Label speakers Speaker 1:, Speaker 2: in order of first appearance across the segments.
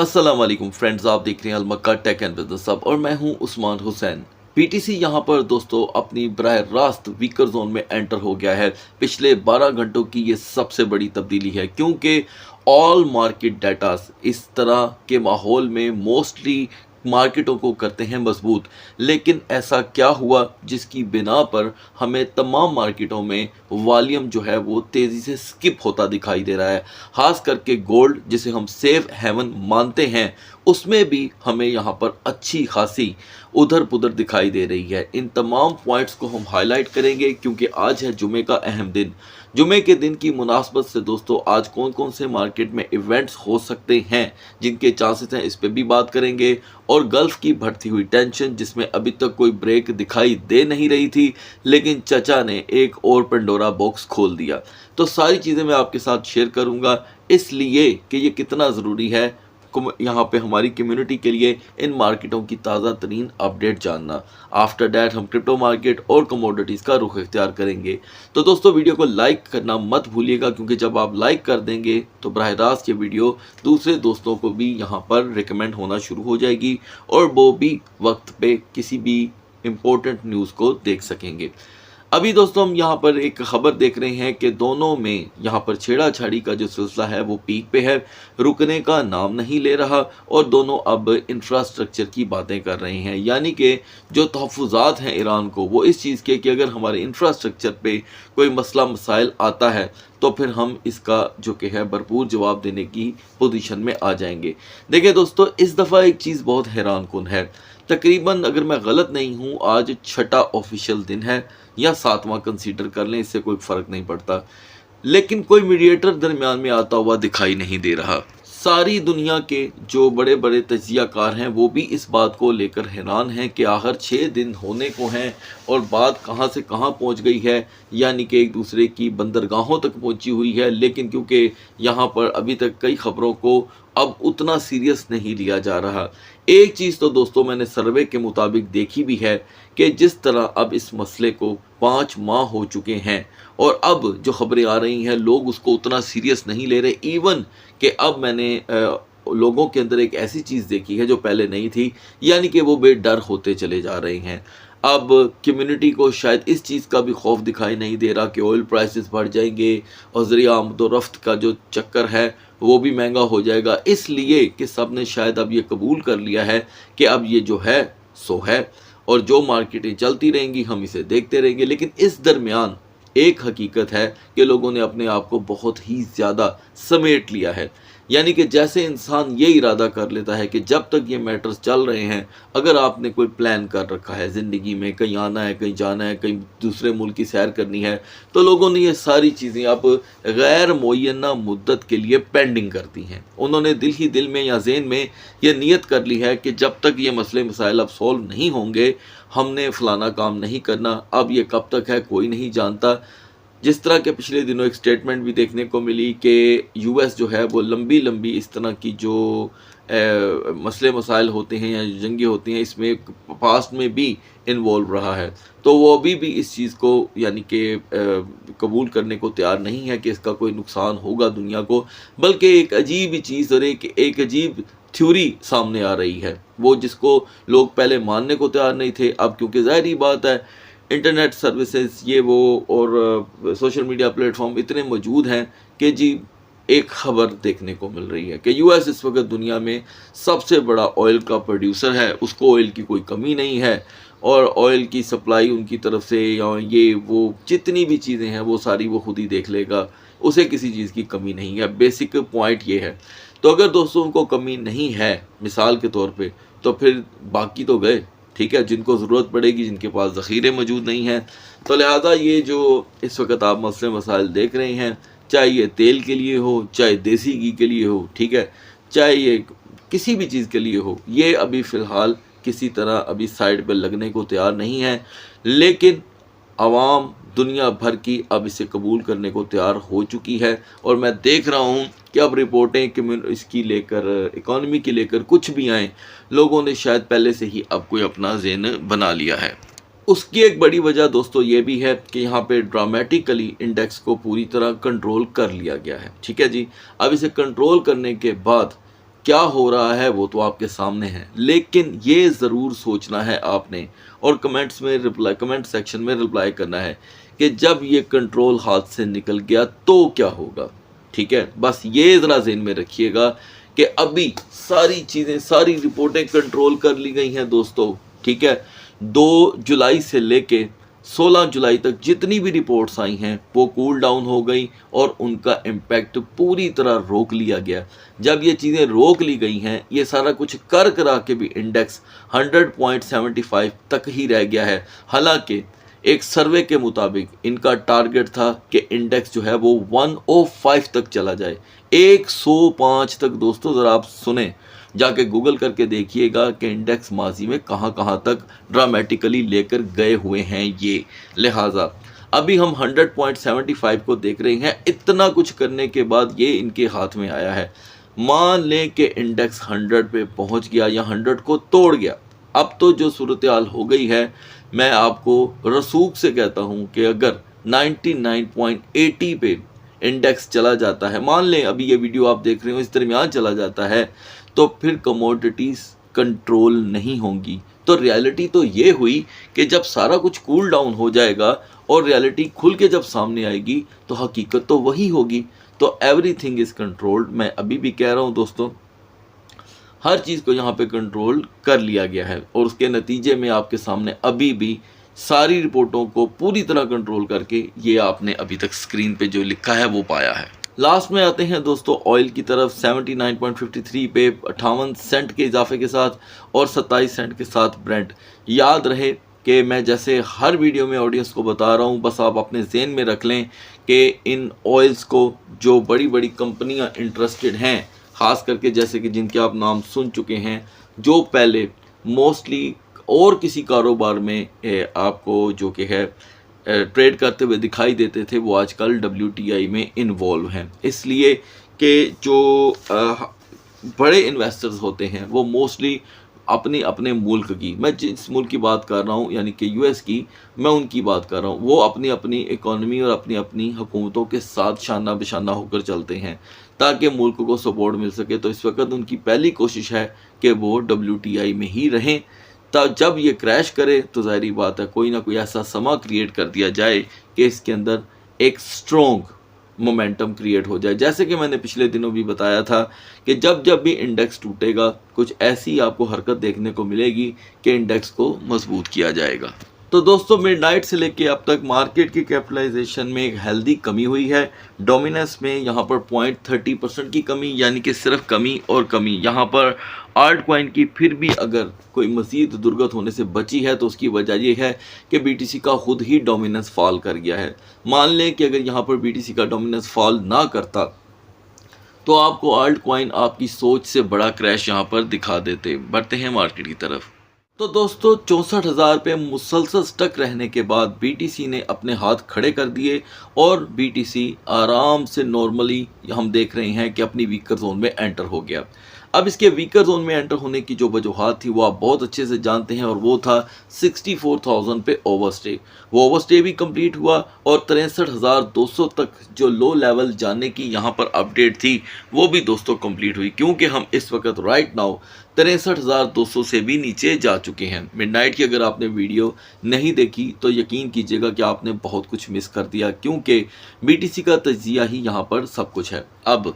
Speaker 1: अस्सलाम वालेकुम फ्रेंड्स, आप देख रहे हैं अलमक्का टेक एंड बिजनेस हब और मैं हूं उस्मान हुसैन। बीटीसी यहां पर दोस्तों अपनी बराह रास्त वीकर जोन में एंटर हो गया है। पिछले 12 घंटों की ये सबसे बड़ी तब्दीली है क्योंकि ऑल मार्केट डाटास इस तरह के माहौल में मोस्टली मार्केटों को करते हैं मजबूत। लेकिन ऐसा क्या हुआ जिसकी बिना पर हमें तमाम मार्केटों में वॉल्यूम जो है वो तेज़ी से स्किप होता दिखाई दे रहा है। खास करके गोल्ड जिसे हम सेफ हेवन मानते हैं उसमें भी हमें यहाँ पर अच्छी खासी उधर पुधर दिखाई दे रही है। इन तमाम पॉइंट्स को हम हाईलाइट करेंगे क्योंकि आज है जुमे का अहम दिन। जुमे के दिन की मुनासबत से दोस्तों आज कौन कौन से मार्केट में इवेंट्स हो सकते हैं जिनके चांसेस हैं इस पर भी बात करेंगे। और गल्फ़ की बढ़ती हुई टेंशन जिसमें अभी तक कोई ब्रेक दिखाई दे नहीं रही थी, लेकिन चचा ने एक और पेंडोरा बॉक्स खोल दिया। तो सारी चीज़ें मैं आपके साथ शेयर करूंगा, इसलिए कि ये कितना ज़रूरी है यहाँ पे हमारी कम्युनिटी के लिए इन मार्केटों की ताज़ा तरीन अपडेट जानना। आफ्टर डैट हम क्रिप्टो मार्केट और कमोडिटीज़ का रुख इख्तियार करेंगे। तो दोस्तों वीडियो को लाइक करना मत भूलिएगा क्योंकि जब आप लाइक कर देंगे तो बराह रास्त ये वीडियो दूसरे दोस्तों को भी यहाँ पर रिकमेंड होना शुरू हो जाएगी और वो भी वक्त पे किसी भी इम्पोर्टेंट न्यूज़ को देख सकेंगे। अभी दोस्तों हम यहाँ पर एक खबर देख रहे हैं कि दोनों में यहाँ पर छेड़ाछाड़ी का जो सिलसिला है वो पीक पे है, रुकने का नाम नहीं ले रहा और दोनों अब इंफ्रास्ट्रक्चर की बातें कर रहे हैं। यानी कि जो तहफ़्फ़ुज़ात हैं ईरान को वो इस चीज़ के कि अगर हमारे इंफ्रास्ट्रक्चर पे कोई मसला मसाइल आता है तो फिर हम इसका जो कि है भरपूर जवाब देने की पोजीशन में आ जाएंगे। देखिए दोस्तों, इस दफ़ा एक चीज़ बहुत हैरान कुन है। तकरीबन अगर मैं गलत नहीं हूँ आज छठा ऑफिशियल दिन है या सातवां कंसीडर कर लें, इससे कोई फ़र्क नहीं पड़ता, लेकिन कोई मीडिएटर दरमियान में आता हुआ दिखाई नहीं दे रहा। सारी दुनिया के जो बड़े बड़े तजियाकार हैं वो भी इस बात को लेकर हैरान हैं कि आखिर 6 दिन होने को हैं और बात कहां से कहां पहुंच गई है, यानी कि एक दूसरे की बंदरगाहों तक पहुंची हुई है। लेकिन क्योंकि यहां पर अभी तक कई खबरों को अब उतना सीरियस नहीं लिया जा रहा। एक चीज़ तो दोस्तों मैंने सर्वे के मुताबिक देखी भी है कि जिस तरह अब इस मसले को 5 माह हो चुके हैं और अब जो खबरें आ रही हैं लोग उसको उतना सीरियस नहीं ले रहे। इवन कि अब मैंने लोगों के अंदर एक ऐसी चीज़ देखी है जो पहले नहीं थी, यानी कि वो बेडर होते चले जा रहे हैं। अब कम्युनिटी को शायद इस चीज़ का भी खौफ दिखाई नहीं दे रहा कि ऑयल प्राइसेस बढ़ जाएंगे और ज़रिया आमदोरफ्त का जो चक्कर है वो भी महंगा हो जाएगा, इसलिए कि सब ने शायद अब ये कबूल कर लिया है कि अब ये जो है सो है और जो मार्केटें चलती रहेंगी हम इसे देखते रहेंगे। लेकिन इस दरमियान एक हकीकत है कि लोगों ने अपने आप को बहुत ही ज़्यादा समेट लिया है। यानी कि जैसे इंसान ये इरादा कर लेता है कि जब तक ये मैटर्स चल रहे हैं, अगर आपने कोई प्लान कर रखा है ज़िंदगी में, कहीं आना है, कहीं जाना है, कहीं दूसरे मुल्क की सैर करनी है, तो लोगों ने ये सारी चीज़ें अब गैर मुअय्यना मुद्दत के लिए पेंडिंग कर दी हैं। उन्होंने दिल ही दिल में या ज़हन में ये नियत कर ली है कि जब तक ये मसले मसाइल अब सॉल्व नहीं होंगे हमने फ़लाना काम नहीं करना। अब ये कब तक है कोई नहीं जानता। जिस तरह के पिछले दिनों एक स्टेटमेंट भी देखने को मिली कि यूएस जो है वो लंबी लंबी इस तरह की जो मसले मसाइल होते हैं या जंगे होती हैं इसमें पास्ट में भी इन्वॉल्व रहा है, तो वो अभी भी इस चीज़ को यानी कि कबूल करने को तैयार नहीं है कि इसका कोई नुकसान होगा दुनिया को। बल्कि एक अजीब ही चीज़ और एक अजीब थ्योरी सामने आ रही है, वो जिसको लोग पहले मानने को तैयार नहीं थे। अब क्योंकि ज़ाहिर बात है इंटरनेट सर्विसेज ये वो और सोशल मीडिया प्लेटफॉर्म इतने मौजूद हैं कि जी एक ख़बर देखने को मिल रही है कि यूएस इस वक्त दुनिया में सबसे बड़ा ऑयल का प्रोड्यूसर है, उसको ऑयल की कोई कमी नहीं है और ऑयल की सप्लाई उनकी तरफ से या ये वो जितनी भी चीज़ें हैं वो सारी वो खुद ही देख लेगा, उसे किसी चीज़ की कमी नहीं है। बेसिक पॉइंट ये है। तो अगर दोस्तों उनको कमी नहीं है मिसाल के तौर पे, तो फिर बाकी तो गए, ठीक है, जिनको ज़रूरत पड़ेगी, जिनके पास ज़ख़ीरे मौजूद नहीं हैं। तो लिहाजा ये जो इस वक्त आप मसले मसाइल देख रहे हैं, चाहे ये तेल के लिए हो, चाहे देसी घी के लिए हो, ठीक है, चाहे ये किसी भी चीज़ के लिए हो, ये अभी फ़िलहाल किसी तरह अभी साइड पर लगने को तैयार नहीं है। लेकिन आवाम दुनिया भर की अब इसे कबूल करने को तैयार हो चुकी है और मैं देख रहा हूँ कि अब रिपोर्टें इसकी लेकर इकॉनमी की लेकर कुछ भी आएँ, लोगों ने शायद पहले से ही अब कोई अपना ज़हन बना लिया है। उसकी एक बड़ी वजह दोस्तों ये भी है कि यहाँ पे ड्रामेटिकली इंडेक्स को पूरी तरह कंट्रोल कर लिया गया है, ठीक है जी। अब इसे कंट्रोल करने के बाद क्या हो रहा है वो तो आपके सामने है, लेकिन ये ज़रूर सोचना है आपने और कमेंट सेक्शन में रिप्लाई करना है कि जब ये कंट्रोल हाथ से निकल गया तो क्या होगा। ठीक है, बस ये ज़रा ज़हन में रखिएगा कि अभी सारी चीज़ें, सारी रिपोर्टें कंट्रोल कर ली गई हैं दोस्तों। ठीक है, 2 जुलाई से लेके 16 जुलाई तक जितनी भी रिपोर्ट्स आई हैं वो कूल डाउन हो गई और उनका इम्पैक्ट पूरी तरह रोक लिया गया। जब ये चीज़ें रोक ली गई हैं, ये सारा कुछ कर करा के भी इंडेक्स 100.75 तक ही रह गया है। हालांकि एक सर्वे के मुताबिक इनका टारगेट था कि इंडेक्स जो है वो 105 तक चला जाए, 105 तक। दोस्तों ज़रा आप सुने, जाके गूगल करके देखिएगा कि इंडेक्स माजी में कहाँ कहाँ तक ड्रामेटिकली लेकर गए हुए हैं ये। लिहाजा अभी हम 100.75 को देख रहे हैं। इतना कुछ करने के बाद ये इनके हाथ में आया है। मान लें कि इंडेक्स 100 पे पहुंच गया या 100 को तोड़ गया, अब तो जो सूरत हाल हो गई है, मैं आपको रसूख से कहता हूं कि अगर 99.80 पे इंडेक्स चला जाता है, मान लें अभी ये वीडियो आप देख रहे हो इस दरमियान चला जाता है, तो फिर कमोडिटीज़ कंट्रोल नहीं होंगी। तो रियलिटी तो ये हुई कि जब सारा कुछ कूल डाउन हो जाएगा और रियलिटी खुल के जब सामने आएगी तो हकीकत तो वही होगी। तो एवरीथिंग इज़ कंट्रोल्ड। मैं अभी भी कह रहा हूँ दोस्तों, हर चीज़ को यहाँ पे कंट्रोल कर लिया गया है और उसके नतीजे में आपके सामने अभी भी सारी रिपोर्टों को पूरी तरह कंट्रोल करके ये आपने अभी तक स्क्रीन पे जो लिखा है वो पाया है। लास्ट में आते हैं दोस्तों ऑयल की तरफ। 79.53 पे 58 सेंट के इजाफे के साथ और 27 सेंट के साथ ब्रेंट। याद रहे कि मैं जैसे हर वीडियो में ऑडियंस को बता रहा हूँ, बस आप अपने ज़हन में रख लें कि इन ऑयल्स को जो बड़ी बड़ी कंपनियाँ इंटरेस्टेड हैं, ख़ास करके जैसे कि जिनके आप नाम सुन चुके हैं, जो पहले मोस्टली और किसी कारोबार में आपको जो कि है ट्रेड करते हुए दिखाई देते थे, वो आजकल WTI में इन्वॉल्व हैं। इसलिए कि जो बड़े इन्वेस्टर्स होते हैं वो मोस्टली अपने मुल्क की, मैं जिस मुल्क की बात कर रहा हूँ यानी कि US की, मैं उनकी बात कर रहा हूँ, वो अपनी अपनी इकॉनमी और अपनी अपनी हुकूमतों के साथ शाना बिशाना होकर चलते हैं ताकि मुल्क को सपोर्ट मिल सके। तो इस वक्त उनकी पहली कोशिश है कि वो WTI में ही रहें। तब जब ये क्रैश करे तो ज़ाहिर बात है कोई ना कोई ऐसा समा क्रिएट कर दिया जाए कि इसके अंदर एक स्ट्रॉन्ग मोमेंटम क्रिएट हो जाए। जैसे कि मैंने पिछले दिनों भी बताया था कि जब जब भी इंडेक्स टूटेगा कुछ ऐसी आपको हरकत देखने को मिलेगी कि इंडेक्स को मजबूत किया जाएगा। तो दोस्तों मिडनाइट से लेके अब तक मार्केट की कैपिटलाइजेशन में एक हेल्दी कमी हुई है। डोमिनेंस में यहाँ पर 0.30% की कमी, यानी कि सिर्फ कमी और कमी। यहाँ पर आल्ट कॉइन की फिर भी अगर कोई मज़ीद दुर्गत होने से बची है तो उसकी वजह यह है कि BTC का खुद ही डोमिनेंस फॉल कर गया है। मान लें कि अगर यहाँ पर BTC का डोमिनेंस फॉल ना करता तो आपको आल्ट कॉइन आपकी सोच से बड़ा क्रैश यहाँ पर दिखा देते। बढ़ते हैं मार्केट की तरफ। तो दोस्तों 64,000 पे मुसलसल स्टक रहने के बाद BTC ने अपने हाथ खड़े कर दिए और BTC आराम से नॉर्मली हम देख रहे हैं कि अपनी वीकर जोन में एंटर हो गया। अब इसके वीकर जोन में एंटर होने की जो वजूहात थी वो आप बहुत अच्छे से जानते हैं और वो था 64,000 पे ओवरस्टे। वो ओवरस्टे भी कंप्लीट हुआ और 63,200 तक जो लो लेवल जाने की यहाँ पर अपडेट थी वो भी दोस्तों कंप्लीट हुई, क्योंकि हम इस वक्त राइट नाउ 63,200 से भी नीचे जा चुके हैं। मिडनाइट की अगर आपने वीडियो नहीं देखी तो यकीन कीजिएगा कि आपने बहुत कुछ मिस कर दिया, क्योंकि BTC का तजिया ही यहाँ पर सब कुछ है। अब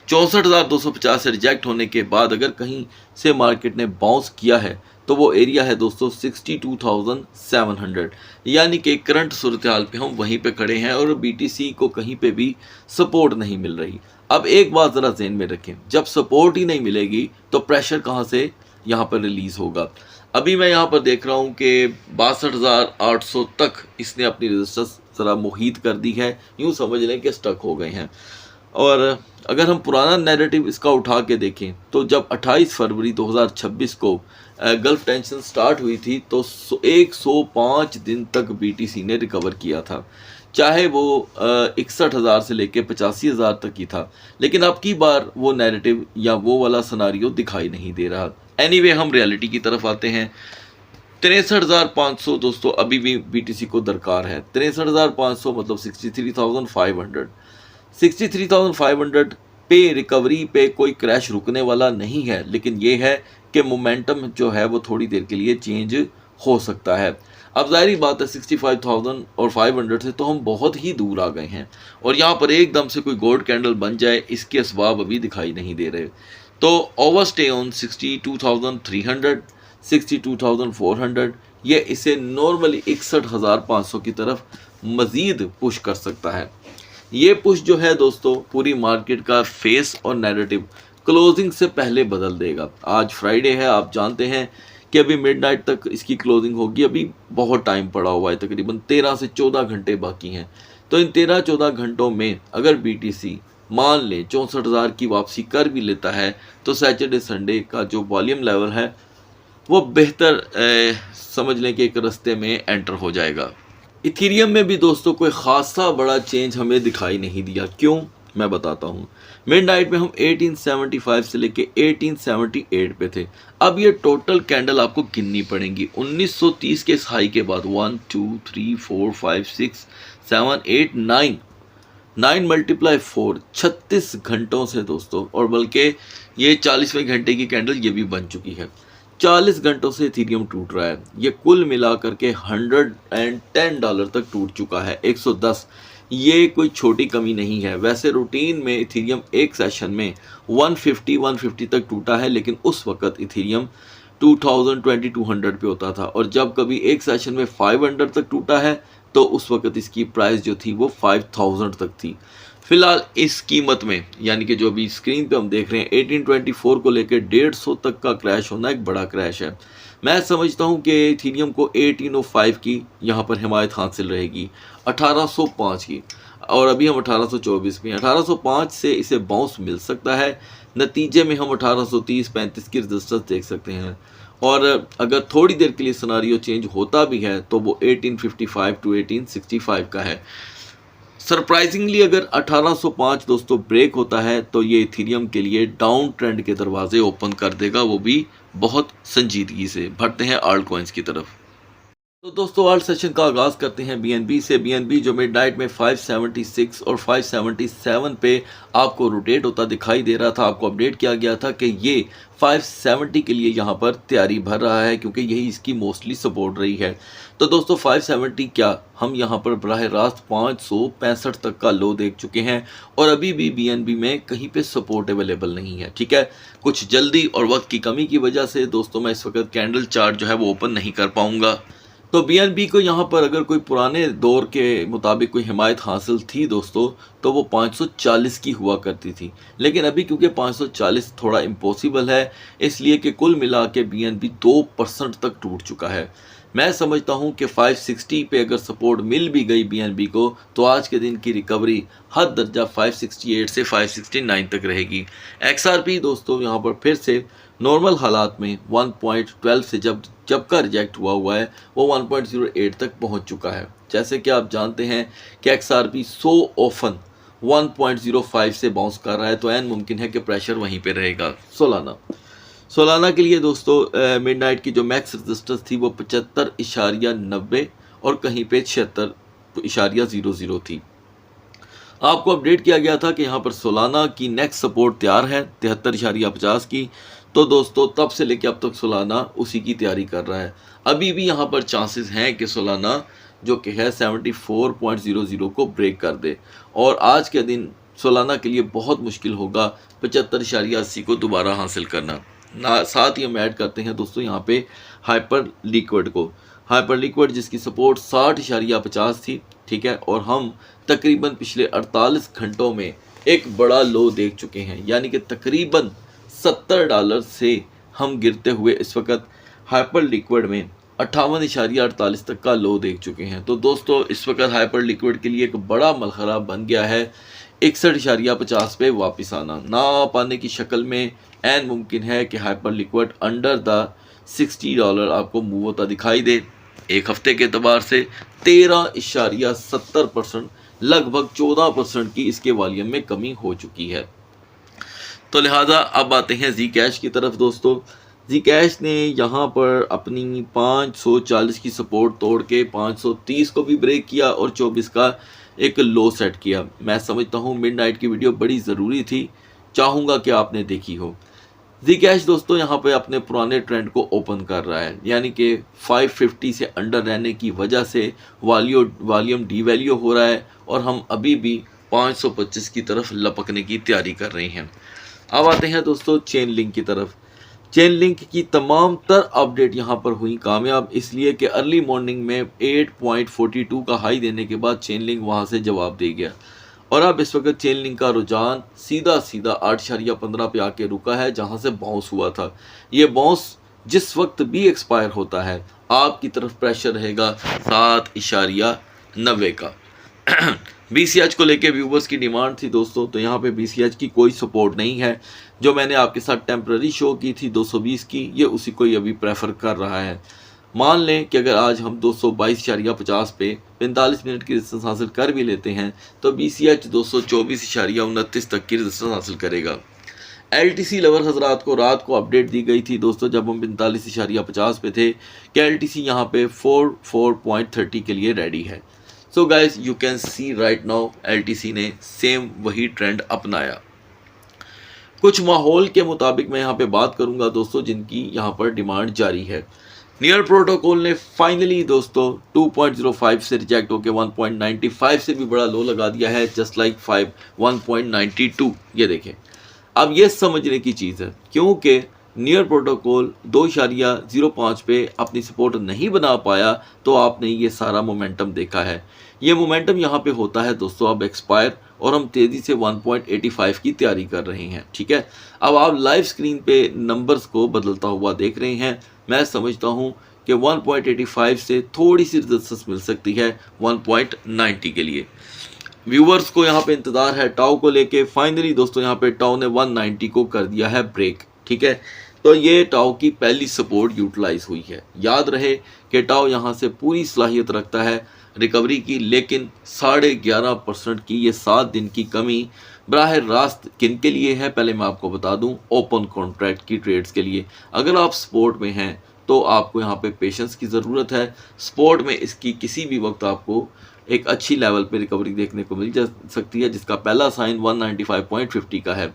Speaker 1: 64,250 से रिजेक्ट होने के बाद अगर कहीं से मार्केट ने बाउंस किया है तो वो एरिया है दोस्तों 62,700, यानी कि करंट सूरत हाल पे हम वहीं पे खड़े हैं और BTC को कहीं पे भी सपोर्ट नहीं मिल रही। अब एक बात ज़रा ज़हन में रखें, जब सपोर्ट ही नहीं मिलेगी तो प्रेशर कहाँ से यहाँ पर रिलीज़ होगा। अभी मैं यहाँ पर देख रहा हूँ कि 62,800 तक इसने अपनी रेजिस्टेंस ज़रा मुहीत कर दी है, यूँ समझ लें कि स्टक हो गए हैं। और अगर हम पुराना नैरेटिव इसका उठा के देखें तो जब 28 फरवरी 2026 को गल्फ टेंशन स्टार्ट हुई थी तो 105 दिन तक BTC ने रिकवर किया था, चाहे वो 61,000 से लेके 85,000 तक ही था। लेकिन अब की बार वो नैरेटिव या वो वाला सिनारियो दिखाई नहीं दे रहा। एनीवे हम रियलिटी की तरफ आते हैं। 63,500 दोस्तों अभी भी BTC को दरकार है। 63,500 मतलब 63,500। 63,500 पे रिकवरी पे कोई क्रैश रुकने वाला नहीं है, लेकिन ये है कि मोमेंटम जो है वो थोड़ी देर के लिए चेंज हो सकता है। अब ज़ाहिर बात है 65,000 और 500 से तो हम बहुत ही दूर आ गए हैं और यहाँ पर एकदम से कोई गोल्ड कैंडल बन जाए इसके असबाब अभी दिखाई नहीं दे रहे। तो ओवर स्टे ऑन 62,300, 62,400 ये इसे नॉर्मली 61,500 की तरफ मज़ीद पुश कर सकता है। ये पुश जो है दोस्तों पूरी मार्केट का फेस और नैरेटिव क्लोजिंग से पहले बदल देगा। आज फ्राइडे है, आप जानते हैं कि अभी मिडनाइट तक इसकी क्लोजिंग होगी, अभी बहुत टाइम पड़ा हुआ है, तकरीबन 13 से 14 घंटे बाकी हैं। तो इन 13-14 घंटों में अगर बीटीसी मान लें 64,000 की वापसी कर भी लेता है तो सैटरडे संडे का जो वॉल्यूम लेवल है वो बेहतर समझ लें कि एक रास्ते में एंटर हो जाएगा। इथीरियम में भी दोस्तों कोई खासा बड़ा चेंज हमें दिखाई नहीं दिया। क्यों, मैं बताता हूँ। मिडनाइट में हम 1875 से लेके 1878 पे थे। अब ये टोटल कैंडल आपको गिननी पड़ेंगी 1930 के इस हाई के बाद 1 2 3 4 5 6 7 8 9 मल्टीप्लाई 4 36 घंटों से दोस्तों, और बल्कि ये 40वें घंटे की कैंडल ये भी बन चुकी है। 40 घंटों से इथीरियम टूट रहा है। ये कुल मिलाकर के $110 तक टूट चुका है, 110। ये कोई छोटी कमी नहीं है। वैसे रूटीन में इथीरियम एक सेशन में 150 तक टूटा है, लेकिन उस वक्त इथीरियम 2200 पे होता था, और जब कभी एक सेशन में 500 तक टूटा है तो उस वक्त इसकी प्राइस जो थी वो 5000 तक थी। फिलहाल इस कीमत में, यानी कि जो अभी स्क्रीन पे हम देख रहे हैं 1824 को लेकर 150 तक का क्रैश होना एक बड़ा क्रैश है। मैं समझता हूं कि इथीरियम को 1805 की यहाँ पर हिमायत हासिल रहेगी, 1805 की, और अभी हम 1824 में, 1805 से इसे बाउंस मिल सकता है। नतीजे में हम 1830-35 की रजिस्टेंस देख सकते हैं, और अगर थोड़ी देर के लिए सिनारियो चेंज होता भी है तो वो 1855 टू 1865 का है। सरप्राइजिंगली अगर 1805 दोस्तों ब्रेक होता है तो ये इथीरियम के लिए डाउन ट्रेंड के दरवाजे ओपन कर देगा, वो भी बहुत संजीदगी से। बढ़ते हैं आल्ट कॉइन्स की तरफ। तो दोस्तों आल्ट सेशन का आगाज़ करते हैं बीएनबी से। बीएनबी जो मिडनाइट में 576 और 577 पे आपको रोटेट होता दिखाई दे रहा था। आपको अपडेट किया गया था कि ये 570 के लिए यहाँ पर तैयारी भर रहा है, क्योंकि यही इसकी मोस्टली सपोर्ट रही है। तो दोस्तों 570 क्या, हम यहाँ पर बराह रास्त 565 तक का लो देख चुके हैं, और अभी भी बीएनबी में कहीं पे सपोर्ट अवेलेबल नहीं है। ठीक है, कुछ जल्दी और वक्त की कमी की वजह से दोस्तों मैं इस वक्त कैंडल चार्ट जो है वो ओपन नहीं कर पाऊंगा। तो बीएनबी को यहाँ पर अगर कोई पुराने दौर के मुताबिक कोई हिमायत हासिल थी दोस्तों, तो वो 540 की हुआ करती थी, लेकिन अभी क्योंकि 540 थोड़ा इम्पॉसिबल है, इसलिए कि कुल मिला के बीएनबी 2% तक टूट चुका है। मैं समझता हूँ कि 560 पे अगर सपोर्ट मिल भी गई बीएनबी को तो आज के दिन की रिकवरी हद दर्जा 568 से 569 तक रहेगी। एक्सआरपी दोस्तों यहाँ पर फिर से नॉर्मल हालात में 1.12 से जब का रिजेक्ट हुआ है वो 1.08 तक पहुंच चुका है। जैसे कि आप जानते हैं कि एक्सआरपी सो ऑफन 1.05 से बाउंस कर रहा है, तो एन मुमकिन है कि प्रेशर वहीं पे रहेगा। सोलाना के लिए दोस्तों मिडनाइट की जो मैक्स रेजिस्टेंस थी वो 75.90 और कहीं पे 76.00 थी। आपको अपडेट किया गया था कि यहाँ पर सोलाना की नेक्स्ट सपोर्ट तैयार है 73.50 की। तो दोस्तों तब से लेकर अब तक सोलाना उसी की तैयारी कर रहा है। अभी भी यहाँ पर चांसेस हैं कि सोलाना जो कि है 74.00 को ब्रेक कर दे, और आज के दिन सोलाना के लिए बहुत मुश्किल होगा 75.80 को दोबारा हासिल करना। साथ ही हम ऐड करते हैं दोस्तों यहाँ पे हाइपर लिक्विड को, हाइपर लिक्विड जिसकी सपोर्ट 60.50 थी। ठीक है, और हम तकरीबन पिछले 48 घंटों में एक बड़ा लो देख चुके हैं, यानी कि तकरीबन $70 से हम गिरते हुए इस वक्त हाइपर लिक्विड में 58.48 तक का लो देख चुके हैं। तो दोस्तों इस वक्त हाइपर लिक्विड के लिए एक बड़ा मलखरा बन गया है 61.50 पे वापस आना। ना आ पाने की शक्ल में एन मुमकिन है कि हाइपर लिक्विड अंडर द $60 आपको मूव होता दिखाई दे। एक हफ्ते के एतबार से 13.70%, लगभग 14% की इसके वॉल्यूम में कमी हो चुकी है। तो लिहाजा अब आते हैं जी कैश की तरफ। दोस्तों जी कैश ने यहाँ पर अपनी 540 की सपोर्ट तोड़ के 530 को भी ब्रेक किया और 24 का एक लो सेट किया। मैं समझता हूँ मिडनाइट की वीडियो बड़ी ज़रूरी थी, चाहूँगा कि आपने देखी हो। जी कैश दोस्तों यहाँ पे अपने पुराने ट्रेंड को ओपन कर रहा है, यानी कि 550 से अंडर रहने की वजह से वॉल्यूम डीवैल्यू हो रहा है और हम अभी भी 525 की तरफ लपकने की तैयारी कर रहे हैं। अब आते हैं दोस्तों चेन लिंक की तरफ। चेन लिंक की तमाम तर अपडेट यहाँ पर हुई कामयाब, इसलिए कि अर्ली मॉर्निंग में 8.42 का हाई देने के बाद चेन लिंक वहाँ से जवाब दे गया और अब इस वक्त चेन लिंक का रुझान सीधा 8.15 पे आके रुका है, जहाँ से बाउंस हुआ था। ये बाउंस जिस वक्त भी एक्सपायर होता है आपकी तरफ प्रेशर रहेगा 7.90 का। BCH को लेके व्यूवर्स की डिमांड थी दोस्तों, तो यहाँ पे BCH की कोई सपोर्ट नहीं है। जो मैंने आपके साथ टेम्पररी शो की थी 220 की, ये उसी को ही अभी प्रेफर कर रहा है। मान लें कि अगर आज हम 222.50 पे 45 मिनट की रेजिस्टेंस हासिल कर भी लेते हैं तो BCH 224.29 तक की रेजिस्टेंस हासिल करेगा। LTC लवर हजरात को रात को अपडेट दी गई थी दोस्तों, जब हम 45.50 पे थे कि LTC यहाँ पे 4.30 के लिए रेडी है। So guys you can see right now LTC ने सेम वही ट्रेंड अपनाया। कुछ माहौल के मुताबिक मैं यहाँ पे बात करूँगा दोस्तों जिनकी यहाँ पर डिमांड जारी है। नियर प्रोटोकॉल ने फाइनली दोस्तों 2.05 से रिजेक्ट होकर 1.95 से भी बड़ा लो लगा दिया है, जस्ट लाइक 1.92। ये देखें, अब ये समझने की चीज़ है क्योंकि नियर प्रोटोकॉल 2.05 पे अपनी सपोर्ट नहीं बना पाया तो आपने ये सारा मोमेंटम देखा है। ये मोमेंटम यहाँ पे होता है दोस्तों अब एक्सपायर और हम तेज़ी से 1.85 की तैयारी कर रहे हैं। ठीक है, अब आप लाइव स्क्रीन पे नंबर्स को बदलता हुआ देख रहे हैं। मैं समझता हूँ कि 1.85 से थोड़ी सी रेजिस्टेंस मिल सकती है 1.90 के लिए। व्यूवर्स को यहाँ पे इंतज़ार है टाउ को लेके। फाइनली दोस्तों यहाँ पे टाउ ने 190 को कर दिया है ब्रेक। ठीक है, तो ये टाउ की पहली सपोर्ट यूटिलाइज हुई है। याद रहे कि टाउ यहाँ से पूरी सलाहियत रखता है रिकवरी की, लेकिन 11.5% की ये 7 दिन की कमी बराह रास्त किन के लिए है पहले मैं आपको बता दूं, ओपन कॉन्ट्रैक्ट की ट्रेड्स के लिए। अगर आप स्पोर्ट में हैं तो आपको यहाँ पे पेशेंस की ज़रूरत है। स्पोर्ट में इसकी किसी भी वक्त आपको एक अच्छी लेवल पे रिकवरी देखने को मिल जा सकती है, जिसका पहला साइन 195.50 का है।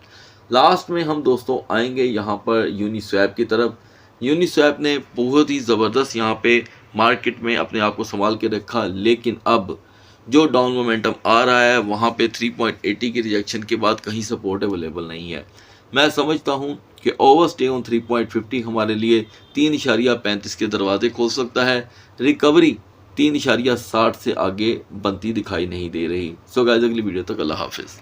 Speaker 1: लास्ट में हम दोस्तों आएंगे यहाँ पर यूनिस्वैप की तरफ। यूनिस्वैप ने बहुत ही ज़बरदस्त यहाँ पे मार्केट में अपने आप को संभाल के रखा, लेकिन अब जो डाउन मोमेंटम आ रहा है वहाँ पे 3.80 की रिजेक्शन के बाद कहीं सपोर्ट अवेलेबल नहीं है। मैं समझता हूँ कि ओवरस्टे ऑन 3.50 हमारे लिए 3.35 के दरवाजे खोल सकता है। रिकवरी 3.60 से आगे बनती दिखाई नहीं दे रही। सो गाइस अगली वीडियो तक अल्लाह हाफिज़।